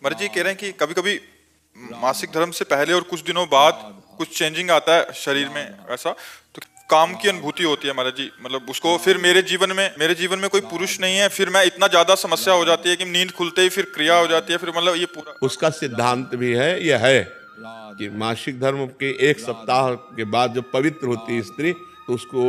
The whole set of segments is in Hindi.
मर्जी जी कह रहे हैं कि कभी कभी मासिक धर्म से पहले और कुछ दिनों बाद कुछ चेंजिंग आता है शरीर में, ऐसा तो काम की अनुभूति होती है महाराज जी। मतलब उसको फिर मेरे जीवन में कोई पुरुष नहीं है, फिर मैं इतना ज्यादा समस्या हो जाती है कि नींद खुलते ही फिर क्रिया हो जाती है, फिर मतलब ये पूरा उसका सिद्धांत भी है। यह है कि मासिक धर्म के एक सप्ताह के बाद जब पवित्र होती है स्त्री तो उसको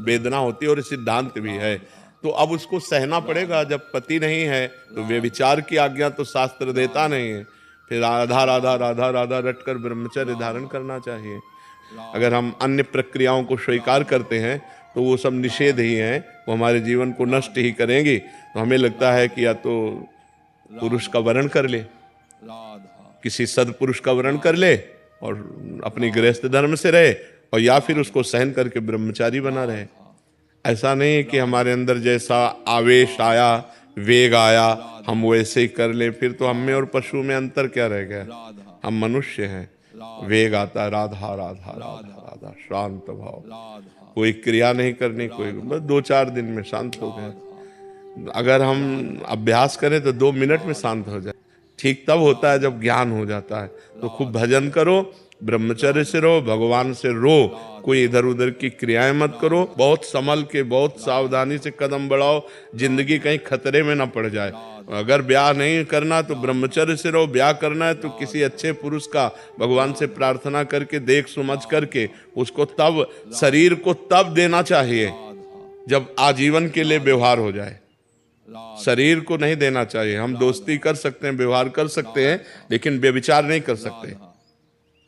वेदना होती है, और सिद्धांत भी है। तो अब उसको सहना पड़ेगा। जब पति नहीं है तो व्यभिचार की आज्ञा तो शास्त्र देता नहीं है। फिर राधा राधा राधा राधा रटकर ब्रह्मचर्य धारण करना चाहिए। अगर हम अन्य प्रक्रियाओं को स्वीकार करते हैं तो वो सब निषेध ही हैं, वो हमारे जीवन को नष्ट ही करेंगी। तो हमें लगता है कि या तो पुरुष का वर्ण कर ले, किसी सदपुरुष का वर्ण कर ले और अपनी गृहस्थ धर्म से रहे, और या फिर उसको सहन करके ब्रह्मचारी बना रहे। ऐसा नहीं है कि हमारे अंदर जैसा आवेश आया, वेग आया, हम वैसे ही कर ले। फिर तो हम में और पशु में अंतर क्या रह गया? हम मनुष्य हैं। वेग आता है, राधा राधा राधा राधा, शांत भाव, कोई क्रिया नहीं करनी, कोई बस 2-4 दिन में शांत हो गया। अगर हम अभ्यास करें तो 2 मिनट में शांत हो जाए। ठीक तब होता है जब ज्ञान हो जाता है। तो खूब भजन करो, ब्रह्मचर्य से रहो, भगवान से रो, कोई इधर उधर की क्रियाएं मत करो। बहुत संभल के, बहुत सावधानी से कदम बढ़ाओ, जिंदगी कहीं खतरे में ना पड़ जाए। अगर ब्याह नहीं करना तो ब्रह्मचर्य से रहो, ब्याह करना है तो किसी अच्छे पुरुष का भगवान से प्रार्थना करके, देख समझ करके उसको तब, शरीर को तब देना चाहिए जब आजीवन के लिए व्यवहार हो जाए। शरीर को नहीं देना चाहिए। हम दोस्ती कर सकते हैं, व्यवहार कर सकते हैं, लेकिन व्यभिचार नहीं कर सकते।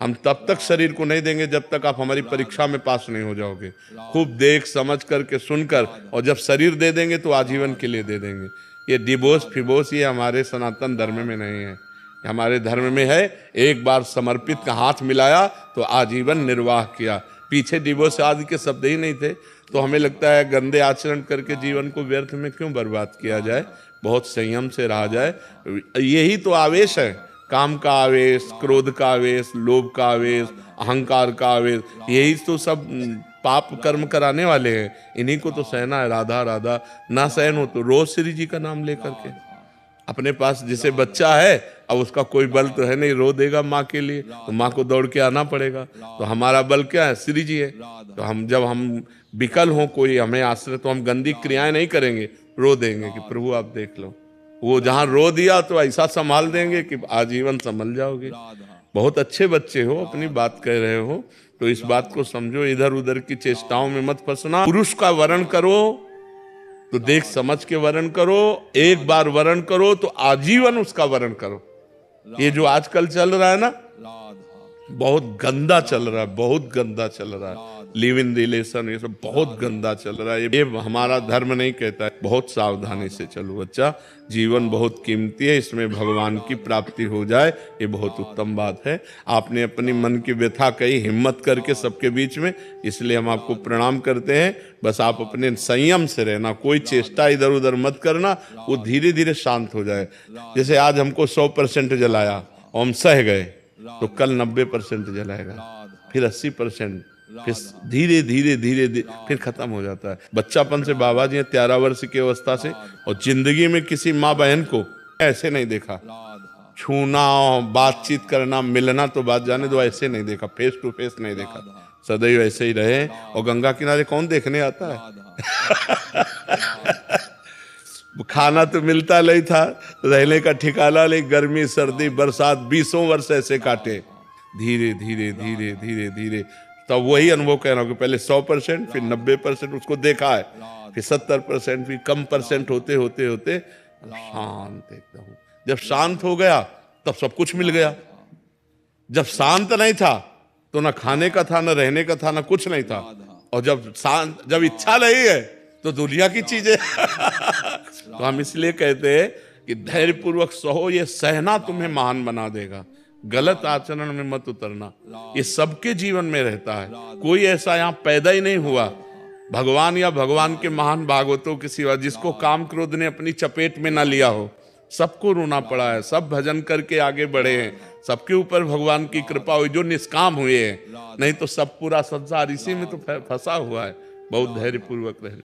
हम तब तक शरीर को नहीं देंगे जब तक आप हमारी परीक्षा में पास नहीं हो जाओगे। खूब देख समझ करके, सुनकर, और जब शरीर दे देंगे तो आजीवन के लिए दे देंगे। ये डिवोर्स फिवोर्स ये हमारे सनातन धर्म में नहीं है। हमारे धर्म में है, एक बार समर्पित का हाथ मिलाया तो आजीवन निर्वाह किया। पीछे डिवोर्स आदि के शब्द ही नहीं थे। तो हमें लगता है गंदे आचरण करके जीवन को व्यर्थ में क्यों बर्बाद किया जाए, बहुत संयम से रहा जाए। यही तो आवेश है, काम का आवेश, क्रोध का आवेश, लोभ का आवेश, अहंकार का आवेश, यही तो सब पाप कर्म कराने वाले हैं। इन्हीं को तो सहना है। राधा राधा ना सहन हो तो रोज श्री जी का नाम लेकर के, अपने पास जिसे बच्चा है, अब उसका कोई बल तो है नहीं, रो देगा माँ के लिए तो माँ को दौड़ के आना पड़ेगा। तो हमारा बल क्या है? श्री जी है। तो हम जब हम विकल हों, कोई हमें आश्रय, तो हम गंदी क्रियाएं नहीं करेंगे, रो देंगे कि प्रभु आप देख लो। वो जहां रो दिया तो ऐसा संभाल देंगे कि आजीवन संभल जाओगे। बहुत अच्छे बच्चे हो, अपनी बात कह रहे हो तो इस बात को समझो, इधर उधर की चेष्टाओं में मत फंसना। पुरुष का वर्ण करो तो देख समझ के वर्ण करो। एक बार वर्ण करो तो आजीवन उसका वर्ण करो। ये जो आजकल चल रहा है ना, बहुत गंदा चल रहा है, बहुत गंदा चल रहा है। लिव इन रिलेशन, ये सब बहुत गंदा चल रहा है। ये हमारा धर्म नहीं कहता है। बहुत सावधानी से चलो बच्चा, जीवन बहुत कीमती है, इसमें भगवान की प्राप्ति हो जाए, ये बहुत उत्तम बात है। आपने अपनी मन की व्यथा कही हिम्मत करके सबके बीच में, इसलिए हम आपको प्रणाम करते हैं। बस आप अपने संयम से रहना, कोई चेष्टा इधर उधर मत करना, वो धीरे धीरे शांत हो जाए। जैसे आज हमको 100% जलाया और हम सह गए, तो कल 90% जलाएगा, फिर 80%, फिर धीरे धीरे धीरे धीरे फिर खत्म हो जाता है। बच्चापन से बाबा जी 13 वर्ष की अवस्था से, और जिंदगी में किसी माँ बहन को ऐसे नहीं देखा। छूना, बातचीत करना, मिलना तो बात जाने दो, ऐसे नहीं देखा, फेस टू फेस नहीं देखा। सदैव ऐसे ही रहे। और गंगा किनारे कौन देखने आता है? खाना तो मिलता नहीं था, रहने का ठिकाना नहीं, गर्मी सर्दी बरसात 20 वर्ष ऐसे काटे। धीरे धीरे धीरे धीरे धीरे तब वही अनुभव कह रहा हूँ कि पहले 100%, फिर 90% उसको देखा है, फिर 70%, फिर कम परसेंट होते होते होते शांत एकदम। जब शांत हो गया तब सब कुछ मिल गया। जब शांत नहीं था तो ना खाने का था, ना रहने का था, ना कुछ नहीं था। और जब इच्छा नहीं है तो दुनिया की चीजें तो हम इसलिए कहते हैं कि धैर्यपूर्वक सहो, ये सहना तुम्हें महान बना देगा। गलत आचरण में मत उतरना, ये सबके जीवन में रहता है। कोई ऐसा यहाँ पैदा ही नहीं हुआ भगवान या भगवान के महान भागवतों के सिवा जिसको काम क्रोध ने अपनी चपेट में ना लिया हो। सबको रोना पड़ा है, सब भजन करके आगे बढ़े हैं, सबके ऊपर भगवान की कृपा हुई जो निष्काम हुए हैं। नहीं तो सब पूरा संसार इसी में तो फंसा हुआ है। बहुत धैर्यपूर्वक रहे।